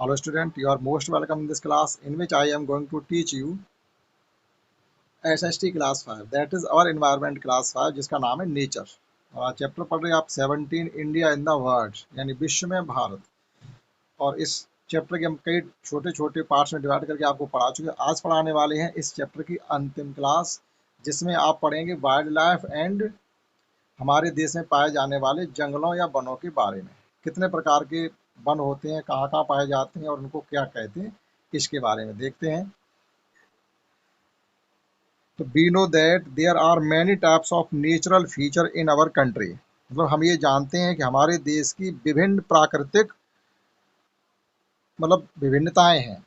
Hello student, you are most welcome in this class in which I am going to teach you SST class 5, that is our environment class 5 जिसका नाम है nature. और आज chapter पढ़ रहे हैं आप 17 इंडिया इन द वर्ल्ड यानी विश्व में भारत। और इस चैप्टर के हम कई छोटे छोटे पार्ट्स में डिवाइड करके आपको पढ़ा चुके हैं। आज पढ़ाने वाले हैं इस चैप्टर की अंतिम क्लास जिसमें आप पढ़ेंगे वाइल्ड लाइफ एंड हमारे देश में पाए जाने वाले जंगलों या वनों के बारे में। कितने प्रकार के वन होते हैं, कहाँ कहाँ पाए जाते हैं और उनको क्या कहते हैं, इसके बारे में देखते हैं। तो we know that there are many types of natural feature in our country. मतलब हम ये जानते हैं कि हमारे देश की विभिन्न प्राकृतिक विभिन्नताएं हैं।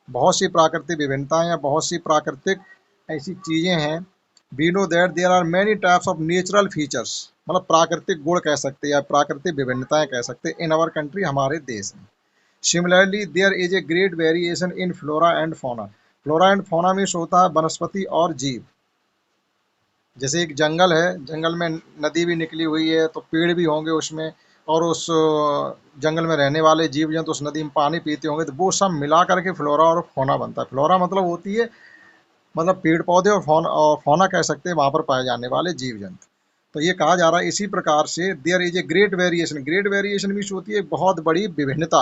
बहुत सी प्राकृतिक विभिन्नताएं या बहुत सी प्राकृतिक ऐसी चीज़ें हैं। We know that there are many types of natural features, मतलब प्राकृतिक गुण कह सकते हैं या प्राकृतिक विभिन्नताएं कह सकते हैं इन आवर कंट्री, हमारे देश में। Similarly there is a great variation in flora and fauna. Flora and fauna means होता है वनस्पति और जीव। जैसे एक जंगल है, जंगल में नदी भी निकली हुई है तो पेड़ भी होंगे उसमें, और उस जंगल में रहने वाले जीव जंतु उस नदी में पानी पीते होंगे, तो वो सब मिला करके फ्लोरा और फौना बनता है। फ्लोरा मतलब होती है पेड़ पौधे, और फौना कह सकते हैं वहाँ पर पाए जाने वाले जीव जंतु। तो ये कहा जा रहा है इसी प्रकार से there is a great variation. Great variation means होती है बहुत बड़ी विभिन्नता।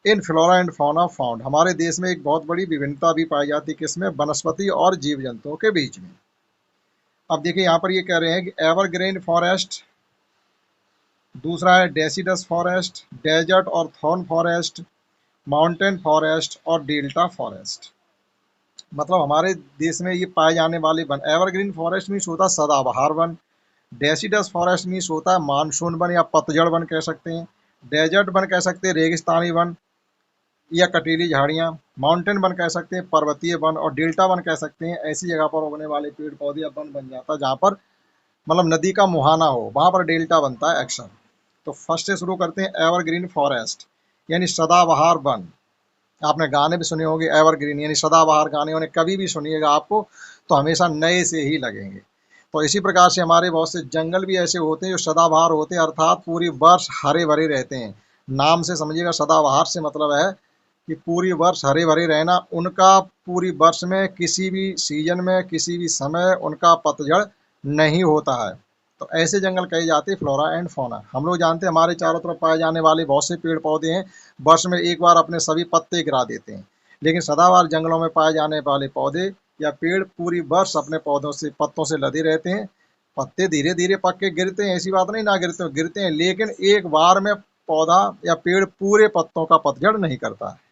In flora and fauna found, हमारे देश में एक बहुत बड़ी विभिन्नता भी पाई जाती है किसमें, वनस्पति और जीव जंतुओं के बीच में। अब देखिए यहाँ पर ये कह रहे हैं कि एवरग्रीन फॉरेस्ट, दूसरा है डेसिडस फॉरेस्ट, डेजर्ट और थॉर्न फॉरेस्ट, माउंटेन फॉरेस्ट और डेल्टा फॉरेस्ट। मतलब हमारे देश में ये पाए जाने वाले वन, एवरग्रीन फॉरेस्ट मीन्स होता है सदाबहार वन, डेसिडस फॉरेस्ट मीन्स होता है मानसून वन या पतझड़ वन कह सकते हैं, डेजर्ट वन कह सकते हैं रेगिस्तानी वन या कटीली झाड़ियाँ, माउंटेन वन कह सकते हैं पर्वतीय वन, और डेल्टा वन कह सकते हैं ऐसी जगह पर उगने वाले पेड़ पौधे या वन बन जाता है जहाँ पर नदी का मुहाना हो, वहाँ पर डेल्टा बनता है अक्सर। तो फर्स्ट से शुरू करते हैं एवरग्रीन फॉरेस्ट यानी सदाबहार वन। आपने गाने भी सुने होंगे एवरग्रीन यानी सदाबहार, गाने उन्हें कभी भी सुनिएगा आपको तो हमेशा नए से ही लगेंगे। तो इसी प्रकार से हमारे बहुत से जंगल भी ऐसे होते हैं जो सदाबहार होते हैं, अर्थात पूरी वर्ष हरे भरे रहते हैं। नाम से समझिएगा, सदाबहार से मतलब है कि पूरी वर्ष हरे भरे रहना। उनका पूरी वर्ष में किसी भी सीजन में किसी भी समय उनका पतझड़ नहीं होता है। तो ऐसे जंगल कहे जाते हैं फ्लोरा एंड फौना। हम लोग जानते हैं हमारे चारों तरफ पाए जाने वाले बहुत से पेड़ पौधे हैं, वर्ष में एक बार अपने सभी पत्ते गिरा देते हैं। लेकिन सदाबहार जंगलों में पाए जाने वाले पौधे या पेड़ पूरी वर्ष अपने पौधों से पत्तों से लदे रहते हैं। पत्ते धीरे धीरे पक के गिरते हैं, ऐसी बात नहीं ना गिरते हैं, लेकिन एक बार में पौधा या पेड़ पूरे पत्तों का पतझड़ नहीं करता है।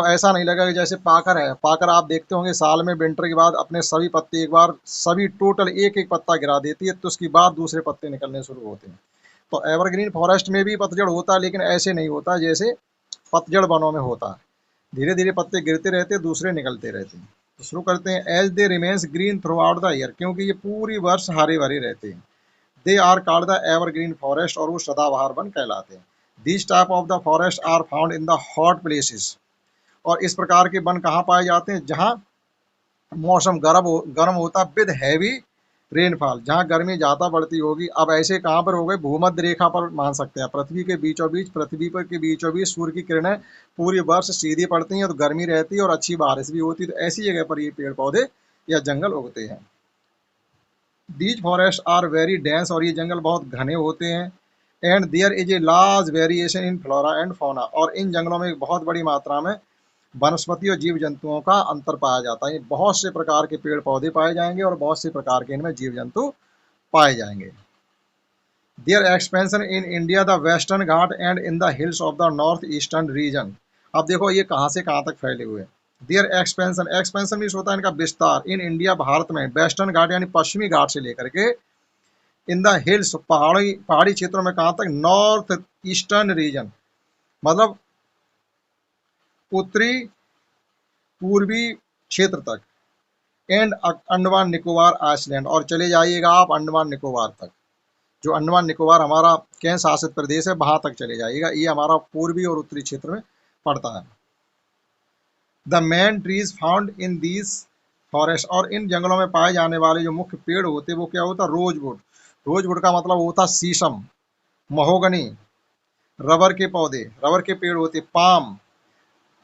ऐसा नहीं लगा कि जैसे पाकर है, पाकर आप देखते होंगे साल में विंटर के बाद अपने सभी पत्ते एक बार सभी टोटल एक एक पत्ता गिरा देती है, तो उसके बाद दूसरे पत्ते निकलने शुरू होते हैं। तो एवरग्रीन फॉरेस्ट में भी पतझड़ होता है, लेकिन ऐसे नहीं होता जैसे पतझड़ वनों में होता है। धीरे धीरे पत्ते गिरते रहते, दूसरे निकलते रहते हैं। तो शुरू करते हैं। As they remains green through the year, क्योंकि ये पूरी वर्ष हरे भरे रहते हैं। They are called the evergreen forest, और वो सदाबहार वन कहलाते हैं। This type of the forest are found in the hot places, और इस प्रकार के वन कहाँ पाए जाते हैं, जहाँ मौसम गर्म होता विद हैवी रेनफॉल, जहाँ गर्मी ज़्यादा बढ़ती होगी। अब ऐसे कहाँ पर हो गए, भूमध्य रेखा पर मान सकते हैं, पृथ्वी के बीचों बीच, पृथ्वी पर के बीचों बीच सूर्य की किरणें पूरी वर्ष सीधी पड़ती हैं, तो गर्मी रहती है और अच्छी बारिश भी होती है। तो ऐसी जगह पर ये पेड़ पौधे या जंगल उगते हैं। These forest are very dense, और ये जंगल बहुत घने होते हैं। And there is a large variation in flora and fauna, और इन जंगलों में बहुत बड़ी मात्रा में वनस्पति और जीव जंतुओं का अंतर पाया जाता है। बहुत से प्रकार के पेड़ पौधे पाए जाएंगे और बहुत से प्रकार के इनमें जीव जंतु पाए जाएंगे। Their expansion in India the Western Ghat and in the hills of the north eastern region. अब देखो ये कहाँ से कहाँ तक फैले हुए हैं। देयर एक्सपेंशन, एक्सपेंशन मीन्स होता है इनका विस्तार। इन इंडिया, भारत में, वेस्टर्न घाट यानी पश्चिमी घाट से लेकर के इन द हिल्स, पहाड़ी क्षेत्रों में कहाँ तक, नॉर्थ ईस्टर्न रीजन मतलब उत्तरी पूर्वी क्षेत्र तक, एंड अंडमान निकोबार आइसलैंड, और चले जाइएगा आप अंडमान निकोबार तक। जो अंडमान निकोबार हमारा केंद्र शासित प्रदेश है, वहां तक चले जाइएगा। ये हमारा पूर्वी और उत्तरी क्षेत्र में पड़ता है। The main trees found in these forest, और इन जंगलों में पाए जाने वाले जो मुख्य पेड़ होते हैं वो क्या होता है, रोजवुड। रोजवुड का मतलब होता शीशम, महोगनी, रबर के पौधे, रबर के पेड़ होते पाम,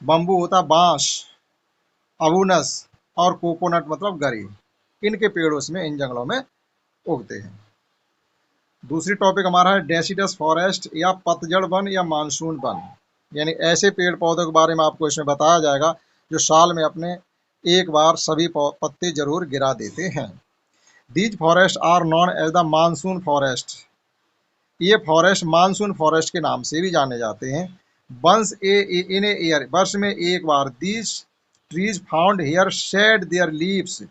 बम्बू होता बांस, अबूनस और कोकोनट मतलब गरी, इनके पेड़ उसमें इन जंगलों में उगते हैं। दूसरी टॉपिक हमारा है डेसिडस फॉरेस्ट या पतझड़ वन या मानसून वन, यानी ऐसे पेड़ पौधों के बारे में आपको इसमें बताया जाएगा जो साल में अपने एक बार सभी पत्ते जरूर गिरा देते हैं। These forest are known as the monsoon forest, ये फॉरेस्ट मानसून फॉरेस्ट के नाम से भी जाने जाते हैं। वंस इन ए ईयर, वर्ष में एक बार, these trees found here shed their leaves,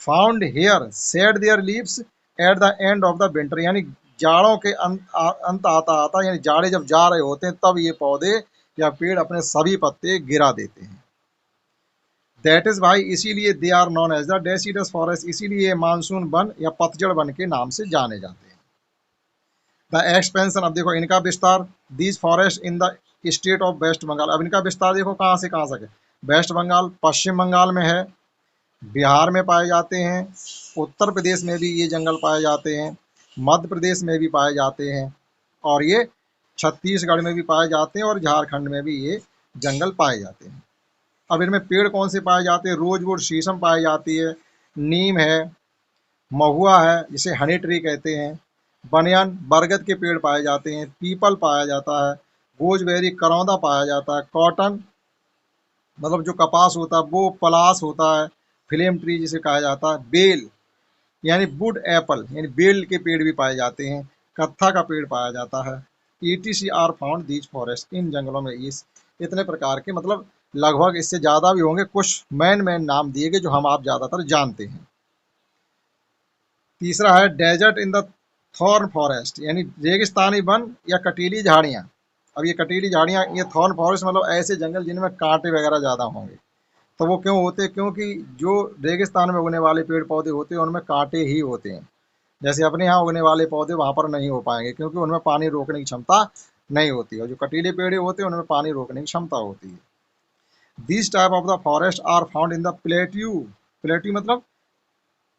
found here shed their leaves at the end of the winter, यानी जाड़ों के अंत आता आता, यानी जाड़े जब जा रहे होते हैं तब ये पौधे या पेड़ अपने सभी पत्ते गिरा देते हैं। दैट इज भाई, इसीलिए they are known as the deciduous forest, इसीलिए मानसून वन या पतझड़ वन के नाम से जाने जाते हैं। द एक्सपेंशन, अब देखो इनका विस्तार, these forest in the state of West Bengal, अब इनका विस्तार देखो कहाँ से कहाँ तक है। वेस्ट बंगाल, पश्चिम बंगाल में है, बिहार में पाए जाते हैं, उत्तर प्रदेश में भी ये जंगल पाए जाते हैं, मध्य प्रदेश में भी पाए जाते हैं, और ये छत्तीसगढ़ में भी पाए जाते हैं, और झारखंड में भी ये जंगल पाए जाते हैं। अब इनमें पेड़ कौन से पाए जाते हैं, रोजवुड शीशम पाई जाती है, नीम है, महुआ है जिसे हनी ट्री कहते हैं, बनियान बरगद के पेड़ पाए जाते हैं, पीपल पाया जाता है, गोजबेरी करौंदा पाया जाता है, कॉटन मतलब जो कपास होता है वो, पलास होता है, फिलेम ट्री जिसे कहा जाता है, बेल यानी वुड एप्पल यानी बेल के पेड़ भी पाए जाते हैं, कत्था का पेड़ पाया जाता है। ETC are found these forest, इन जंगलों में इस इतने प्रकार के, मतलब लगभग इससे ज़्यादा भी होंगे, कुछ मैन नाम दिए गए जो हम आप ज़्यादातर जानते हैं। तीसरा है desert in the thorn forest, यानी रेगिस्तानी वन या कटीली झाड़ियाँ। अब ये कटीली झाड़ियाँ, ये थॉर्न फॉरेस्ट मतलब ऐसे जंगल जिनमें कांटे वगैरह ज़्यादा होंगे। तो वो क्यों होते हैं, क्योंकि जो रेगिस्तान में उगने वाले पेड़ पौधे होते हैं उनमें कांटे ही होते हैं। जैसे अपने यहाँ उगने वाले पौधे वहाँ पर नहीं हो पाएंगे क्योंकि उनमें पानी रोकने की क्षमता नहीं होती, और जो कटीले पेड़ होते हैं उनमें पानी रोकने की क्षमता होती है। This type of the forest are found in the plateau, plateau मतलब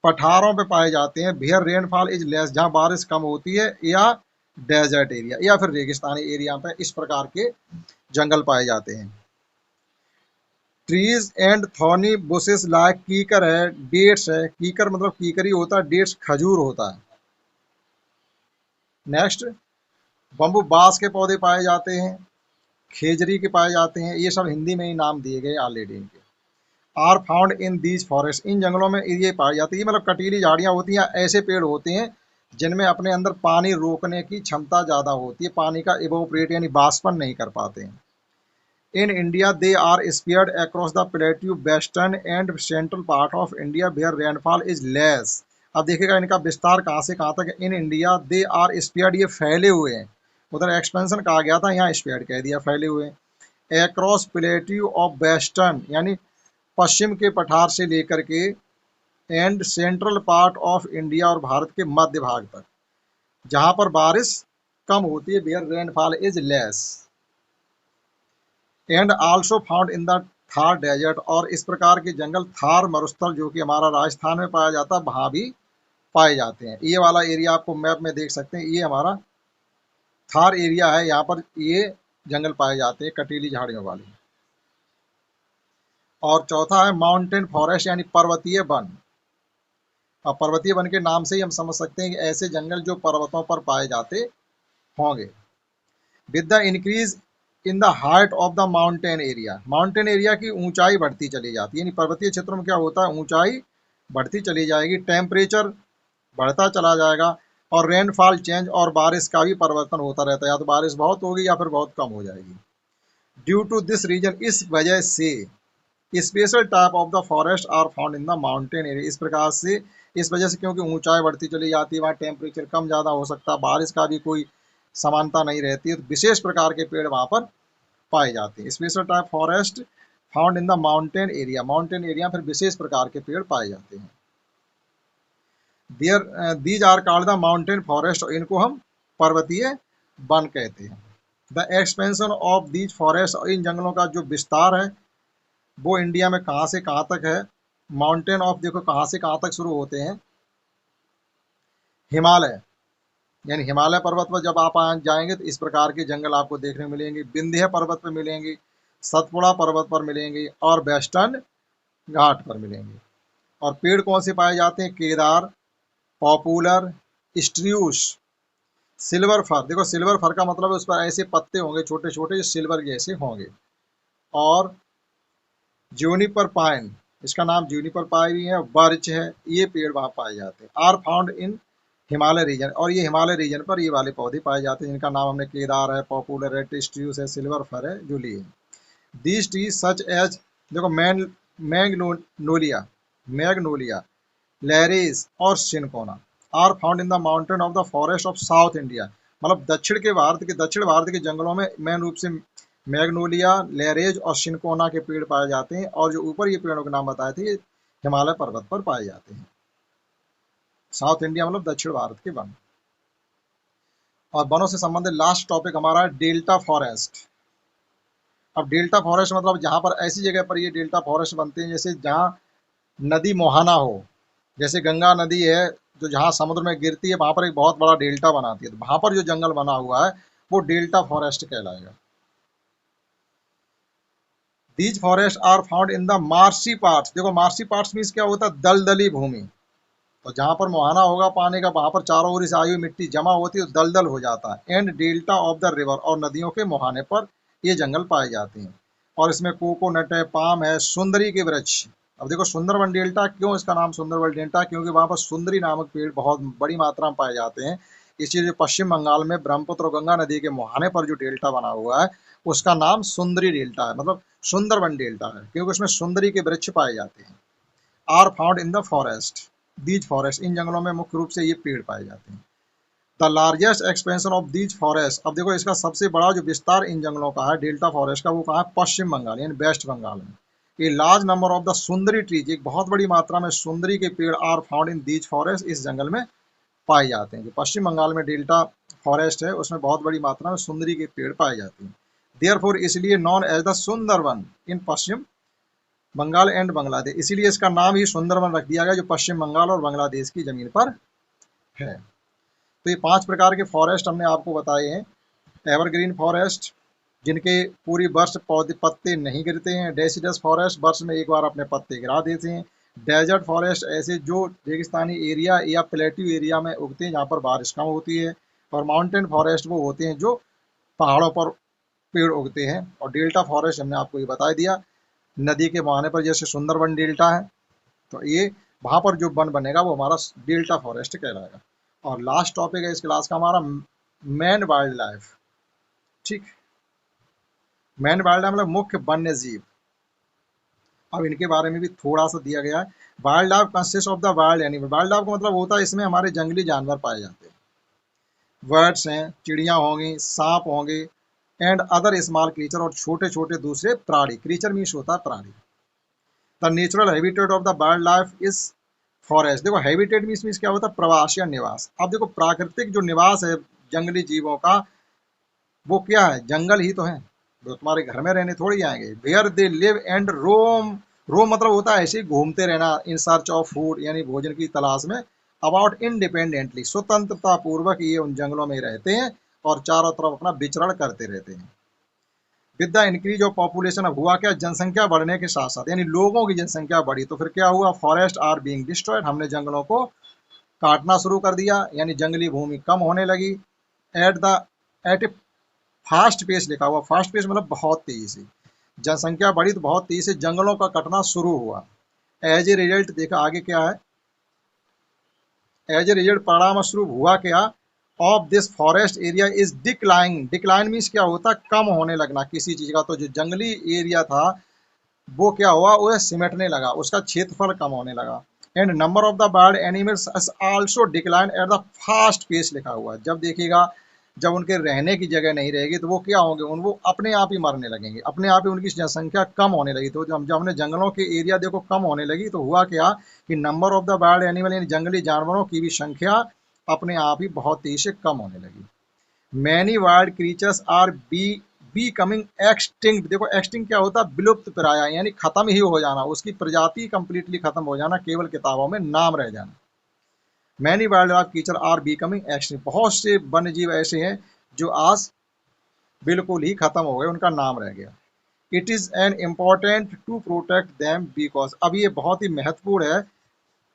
पठारों पे पाए जाते हैं, वेयर रेनफॉल इज लेस, जहाँ बारिश कम होती है, या डेजर्ट एरिया या फिर रेगिस्तानी एरिया पे इस प्रकार के जंगल पाए जाते हैं। Trees and thorny bushes like कीकर है, डेट्स है, कीकर मतलब कीकरी होता है, डेट्स खजूर होता है। नेक्स्ट, बम्बू बांस के पौधे पाए जाते हैं, खेजरी के पाए जाते हैं, ये सब हिंदी में ही नाम दिए गए ऑलरेडी इनके। Are found in these forest, इन जंगलों में ये पाई जाती है, मतलब कटीली झाड़ियाँ होती हैं, ऐसे पेड़ होते हैं जिनमें अपने अंदर पानी रोकने की क्षमता ज़्यादा होती है, पानी का इवोपरेट यानी बाष्पन नहीं कर पाते हैं। In India they are spread across the plateau western and central part of India where rainfall is less. अब देखिएगा इनका विस्तार कहाँ से कहाँ तक है। In India they are spread, ये फैले हुए हैं, उधर एक्सपेंशन कहा गया था, यहाँ स्प्रेड कह दिया, फैले हुए हैं। अक्रॉस प्लेट्यू ऑफ वेस्टर्न यानी पश्चिम के पठार से लेकर के and central part of India और भारत के मध्य भाग तक, जहां पर बारिश कम होती है, where rainfall is less. And also found in the Thar desert, और इस प्रकार के जंगल थार मरुस्थल जो कि हमारा राजस्थान में पाया जाता है वहां भी पाए जाते हैं। ये वाला एरिया आपको मैप में देख सकते हैं, ये हमारा थार एरिया है, यहाँ पर ये जंगल पाए जाते हैं कटीली झाड़ियों वाले। और चौथा है माउंटेन फॉरेस्ट यानी पर्वतीय वन। अब पर्वतीय वन के नाम से ही हम समझ सकते हैं कि ऐसे जंगल जो पर्वतों पर पाए जाते होंगे। With the increase in the height of the mountain area, mountain area की ऊंचाई बढ़ती चली जाती है, यानी पर्वतीय क्षेत्रों में क्या होता है, ऊंचाई बढ़ती चली जाएगी, टेम्परेचर बढ़ता चला जाएगा, और रेनफॉल चेंज और बारिश का भी परिवर्तन होता रहता है, या तो बारिश बहुत होगी या फिर बहुत कम हो जाएगी। ड्यू टू दिस रीजन, इस वजह से special type of the forest are found in the mountain area, इस प्रकार से इस वजह से क्योंकि ऊंचाई बढ़ती चली जाती है, वहाँ टेम्परेचर कम ज़्यादा हो सकता है, बारिश का भी कोई समानता नहीं रहती है, तो विशेष प्रकार के पेड़ वहाँ पर पाए जाते हैं। Special type forest found in the mountain area, mountain area फिर विशेष प्रकार के पेड़ पाए जाते हैं। There these are called the mountain forest, इनको हम पर्वतीय वन कहते हैं। The expansion of these forest, इन जंगलों का जो विस्तार है वो इंडिया में कहाँ से कहाँ तक है। माउंटेन ऑफ देखो कहाँ से कहाँ तक शुरू होते हैं, हिमालय, यानी हिमालय पर्वत पर जब आप जाएंगे तो इस प्रकार के जंगल आपको देखने को मिलेंगे। विंध्य पर्वत पर मिलेंगे, सतपुड़ा पर्वत पर मिलेंगे और वेस्टर्न घाट पर मिलेंगे। और पेड़ कौन से पाए जाते हैं? केदार, पॉपुलर, स्ट्रियूस, सिल्वर फर। देखो सिल्वर फर का मतलब है उस पर ऐसे पत्ते होंगे छोटे छोटे जो सिल्वर जैसे होंगे। और ज्यूनिपर पाइन, इसका नाम ज्यूनिपर पाइन भी है, बर्च है, ये पेड़ वहाँ पाए जाते हैं। Are found in Himalaya region, और ये हिमालय रीजन पर ये वाले पौधे पाए जाते हैं जिनका नाम हमने केदार है, पॉपुलर है, टिस्ट्यूस है, सिल्वर फर है, जो लिए। दीज ट्रीज सच एज, देखो मैग्नोलिया, मैग्नोलिया, लैरिस और cinchona are found in the mountain of the forest of South India. मतलब दक्षिण भारत के जंगलों में मेन रूप से मैग्नोलिया, लैरेज और सिनकोना के पेड़ पाए जाते हैं। और जो ऊपर ये पेड़ों के नाम बताए थे ये हिमालय पर्वत पर पाए जाते हैं। साउथ इंडिया मतलब दक्षिण भारत के वन। और वनों से संबंधित लास्ट टॉपिक हमारा है डेल्टा फॉरेस्ट। अब डेल्टा फॉरेस्ट मतलब जहाँ पर ऐसी जगह पर ये डेल्टा फॉरेस्ट बनते हैं जैसे जहाँ नदी मुहाना हो, जैसे गंगा नदी है जो जहाँ समुद्र में गिरती है वहां पर एक बहुत बड़ा डेल्टा बनाती है, तो वहां पर जो जंगल बना हुआ है वो डेल्टा फॉरेस्ट कहलाएगा। These forest are found in the marshy parts. देखो मार्शी पार्ट्स मीन्स क्या होता है? दलदली भूमि। तो जहां पर मुहाना होगा पानी का वहां पर चारों ओर से आई हुई मिट्टी जमा होती है तो दलदल हो जाता है। And delta of the river, और नदियों के मुहाने पर ये जंगल पाए जाते हैं। और इसमें कोकोनट है, पाम है, सुंदरी के वृक्ष। अब देखो सुंदरवन डेल्टा, क्यों इसका नाम सुंदरवन डेल्टा? क्योंकि वहां पर सुंदरी नामक पेड़ बहुत बड़ी मात्रा में पाए जाते हैं। इसलिए जो पश्चिम बंगाल में ब्रह्मपुत्र और गंगा नदी के मुहाने पर जो डेल्टा बना हुआ है उसका नाम सुंदरी डेल्टा है, मतलब सुंदरवन डेल्टा है, क्योंकि उसमें सुंदरी के वृक्ष पाए जाते हैं। Are found in the forest, these forest, इन जंगलों में मुख्य रूप से ये पेड़ पाए जाते हैं। The largest expansion of these forest, अब देखो इसका सबसे बड़ा जो विस्तार इन जंगलों का है डेल्टा फॉरेस्ट का, वो कहाँ है? पश्चिम बंगाल यानी वेस्ट बंगाल में। A large number of the sundari trees, एक बहुत बड़ी मात्रा में सुंदरी के पेड़ are found in these forest, इस जंगल में पाए जाते हैं। जो पश्चिम बंगाल में डेल्टा फॉरेस्ट है उसमें बहुत बड़ी मात्रा में सुंदरी के पेड़ पाए जाते हैं। देयरफॉर इसलिए known as the Sundarban in Paschim Bengal and Bangladesh, इसीलिए इसका नाम ही सुंदरवन रख दिया गया जो पश्चिम बंगाल और बांग्लादेश की जमीन पर है। तो ये 5 प्रकार के फॉरेस्ट हमने आपको बताए हैं। एवरग्रीन फॉरेस्ट जिनके पूरी वर्ष पौधे पत्ते नहीं गिरते हैं। डेसिडस फॉरेस्ट वर्ष में एक बार अपने पत्ते गिरा देते हैं। डेजर्ट फॉरेस्ट ऐसे जो रेगिस्तानी एरिया या प्लेट्यू एरिया में उगते हैं जहाँ पर बारिश कम होती है। और माउंटेन फॉरेस्ट वो होते हैं जो पहाड़ों पर पेड़ उगते हैं। और डेल्टा फॉरेस्ट हमने आपको ये बता दिया, नदी के मुहाने पर जैसे सुंदरवन डेल्टा है तो ये वहाँ पर जो वन बनेगा वो हमारा डेल्टा फॉरेस्ट कहलाएगा। और लास्ट टॉपिक है इस क्लास का हमारा मैन वाइल्ड लाइफ। ठीक, मैन वाइल्ड लाइफ मतलब मुख्य वन्य जीव। अब इनके बारे में भी थोड़ा सा दिया गया है। Wild life consist of the wild animal, wild life का मतलब होता है इसमें हमारे जंगली जानवर पाए जाते हैं। बर्ड्स हैं, चिड़िया होंगी, सांप होंगे, एंड अदर स्मॉल क्रीचर, और छोटे छोटे दूसरे प्राणी। क्रीचर मीन्स होता है प्राणी। The natural habitat of the wild life is forest. देखो हैबिटेट मीन्स क्या होता है? प्रवास या निवास। अब देखो प्राकृतिक जो निवास है जंगली जीवों का वो क्या है? जंगल ही तो है, वो तुम्हारे घर में रहने थोड़ी आएंगे। वेयर दे लिव एंड रोम, रोम मतलब होता है ऐसे ही घूमते रहना, इन सर्च ऑफ फूड यानी भोजन की तलाश में। अबाउट इंडिपेंडेंटली, स्वतंत्रता पूर्वक ये उन जंगलों में रहते हैं और चारों तरफ अपना विचरण करते रहते हैं। With the increase of population, अब हुआ क्या? जनसंख्या बढ़ने के साथ साथ यानी लोगों की जनसंख्या बढ़ी तो फिर क्या हुआ? फॉरेस्ट आर बीइंग डिस्ट्रॉयड, हमने जंगलों को काटना शुरू कर दिया यानी जंगली भूमि कम होने लगी। एट ए फास्ट पेस लिखा हुआ, फास्ट पेस मतलब बहुत तेजी से। जनसंख्या बढ़ी तो बहुत तेजी से जंगलों का कटना शुरू हुआ। एज ए रिजल्ट, देखा आगे क्या है, एज ए रिजल्ट परिणाम स्वरूप हुआ क्या? Of this forest area is decline. Decline means क्या होता है? कम होने लगना किसी चीज का। तो जो जंगली एरिया था वो क्या हुआ? वो सिमटने लगा, उसका क्षेत्रफल कम होने लगा। And number of the bird animals also decline at the fast pace लिखा हुआ है। जब देखिएगा जब उनके रहने की जगह नहीं रहेगी तो वो क्या होंगे? वो अपने आप ही मरने लगेंगे, अपने आप ही उनकी जनसंख्या कम होने लगी। तो जब हमने जंगलों के एरिया देखो कम होने लगी तो हुआ क्या कि number of the wild animal यानी जंगली जानवरों की भी संख्या अपने आप ही बहुत तेजी से कम होने लगी। Many wild creatures R be coming extinct. देखो एक्सटिंक्ट क्या होता है? विलुप्त प्राय यानी खत्म ही हो जाना, उसकी प्रजाति कंप्लीटली खत्म हो जाना, केवल किताबों में नाम रह जाना। Many wild life feature are becoming extinct, बहुत से वन्य जीव ऐसे हैं जो आज बिल्कुल ही खत्म हो गए, उनका नाम रह गया। It is an important to protect them because, अब ये बहुत ही महत्वपूर्ण है,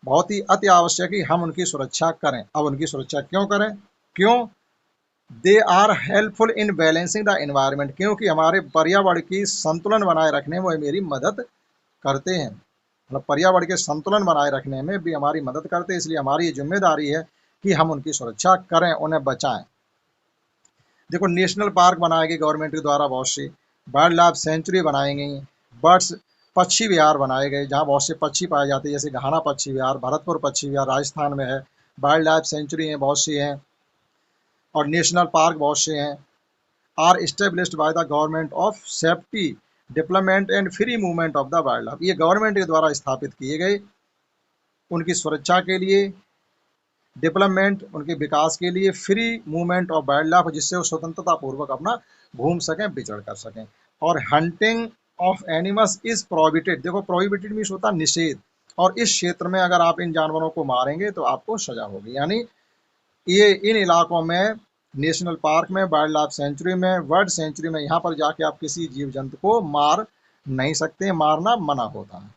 बहुत ही अति आवश्यक है हम उनकी सुरक्षा करें। अब उनकी सुरक्षा क्यों करें? क्यों? They are helpful in balancing the environment, क्योंकि हमारे पर्यावरण की संतुलन बनाए रखने में वो मेरी मदद करते हैं, मतलब पर्यावरण के संतुलन बनाए रखने में भी हमारी मदद करते हैं। इसलिए हमारी ये जिम्मेदारी है कि हम उनकी सुरक्षा करें, उन्हें बचाएं। देखो, नेशनल पार्क बनाए गए गवर्नमेंट के द्वारा, बहुत सी वाइल्ड लाइफ सेंचुरी बनाई गई, बर्ड्स पक्षी विहार बनाए गए जहाँ बहुत से पक्षी पाए जाते हैं, जैसे घाना पक्षी विहार, भरतपुर पक्षी विहार राजस्थान में है। वाइल्ड लाइफ सेंचुरी हैं बहुत सी हैं, और नेशनल पार्क बहुत से हैं। Are established by the government of safety development and free movement of the wild life, ये गवर्नमेंट के द्वारा स्थापित किए गए, उनकी सुरक्षा के लिए, डेवलपमेंट उनके विकास के लिए, free movement of wild life, जिससे वो स्वतंत्रता पूर्वक अपना घूम सकें, विचरण कर सकें। और hunting of animals is prohibited, देखो प्रोहिबिटेड मीन्स होता निषेध, और इस क्षेत्र में अगर आप इन जानवरों को मारेंगे तो आपको सजा होगी। यानी ये इन इलाकों में, नेशनल पार्क में, वाइल्ड लाइफ सेंचुरी में, बर्ड सेंचुरी में, यहाँ पर जाके आप किसी जीव जंतु को मार नहीं सकते, मारना मना होता है।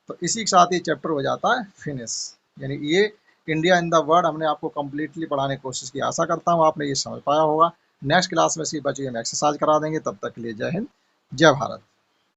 तो इसी के साथ ये चैप्टर हो जाता है फिनिश। यानी ये इंडिया इन द वर्ल्ड हमने आपको कंप्लीटली पढ़ाने की कोशिश की, आशा करता हूँ आपने ये समझ पाया होगा। नेक्स्ट क्लास में इसकी बची हम एक्सरसाइज करा देंगे, तब तक के लिए जय हिंद, जय भारत।